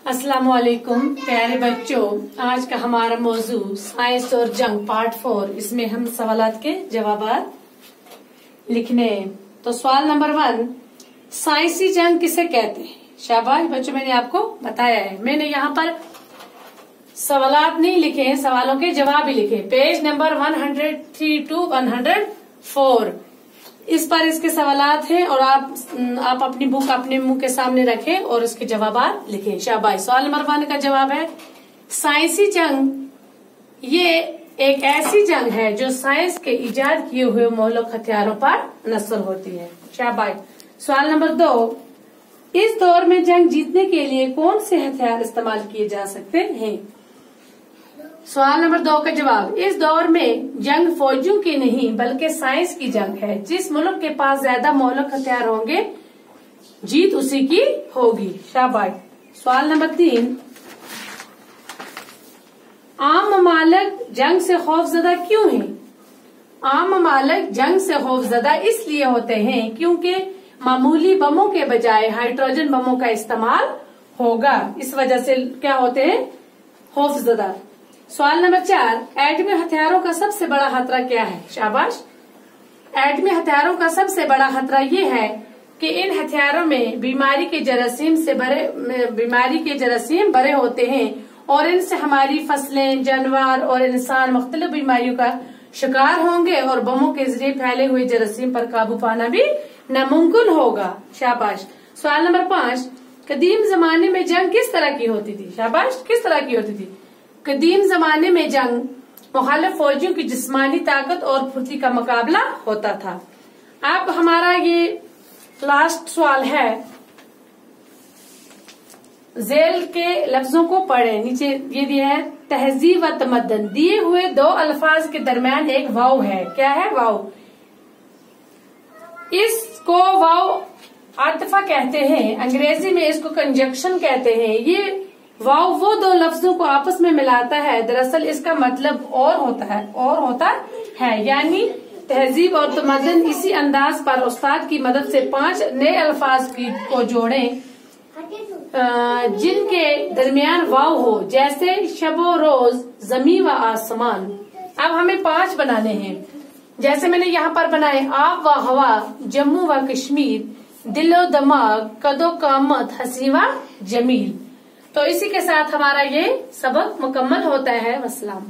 अस्सलाम वालेकुम प्यारे बच्चों, आज का हमारा मौजू साइंस और जंग पार्ट 4। इसमें हम सवालात के जवाब लिखने। तो सवाल नंबर 1, साइंसी जंग किसे कहते हैं? शाबाश बच्चों, मैंने आपको बताया है। मैंने यहाँ पर सवालात नहीं लिखे हैं, सवालों के जवाब ही लिखे। पेज नंबर 103 to 104 इस पर इसके सवालात हैं और आप अपनी बुक अपने मुंह के सामने रखें और इसके जवाब लिखें। शाबाश। सवाल नंबर 1 का जवाब है साइंसी जंग ये एक ऐसी जंग है जो साइंस के इजाद किए हुए मौलिक हथियारों पर नस्ल होती है। शाबाश। सवाल नंबर 2, इस दौर में जंग जीतने के लिए कौन से हथियार इस्तेमाल किए जा सकते हैं? सवाल नंबर 2 का जवाब, इस दौर में जंग फौजियों की नहीं बल्कि साइंस की जंग है। जिस मुल्क के पास ज्यादा मौलिक हथियार होंगे जीत उसी की होगी। शाबाश। सवाल नंबर 3, आम ममालिक जंग से खौफजदा क्यों हैं? आम ममालिक जंग से खौफजदा इसलिए होते हैं क्योंकि मामूली बमों के बजाय हाइड्रोजन बमों का इस्तेमाल होगा। इस वजह से क्या होते हैं? खौफजदा। सवाल नंबर 4, एटमी हथियारों का सबसे बड़ा खतरा क्या है? शाबाश। एटमी हथियारों का सबसे बड़ा खतरा ये है कि इन हथियारों में बीमारी के जरासीम भरे होते हैं और इनसे हमारी फसलें, जानवर और इंसान मुख्तलिफ बीमारियों का शिकार होंगे और बमों के जरिए फैले हुए जरासीम पर काबू पाना भी नामुमकिन होगा। शाबाश। सवाल नंबर 5, कदीम जमाने में जंग किस तरह की होती थी? शाबाश। किस तरह की होती थी? कदीम जमाने में जंग मुखालिफ फौजियों की जिस्मानी ताकत और फुर्ती का मुकाबला होता था। अब हमारा ये लास्ट सवाल है, जेल के लफ्जों को पढ़ें। नीचे ये दिया है तहजीब व तमद्दन। दिए हुए 2 अल्फाज के दरमियान एक वाव है। क्या है? वाव। इसको वाव आतिफा कहते हैं, अंग्रेजी में इसको कंजक्शन कहते हैं। ये वाव वो 2 लफ्जों को आपस में मिलाता है। दरअसल इसका मतलब और होता है यानी तहजीब और तमद्दुन। इसी अंदाज पर उस्ताद की मदद से 5 नए अल्फाज को जोड़ें जिनके दरमियान वाव हो, जैसे शबो रोज, जमी व आसमान। अब हमें 5 बनाने हैं, जैसे मैंने यहाँ पर बनाए आब व हवा, जम्मू व कश्मीर, दिलो दमाग, कदो कामत, हसी व जमील। तो इसी के साथ हमारा ये सबक मुकम्मल होता है। वस्सलाम।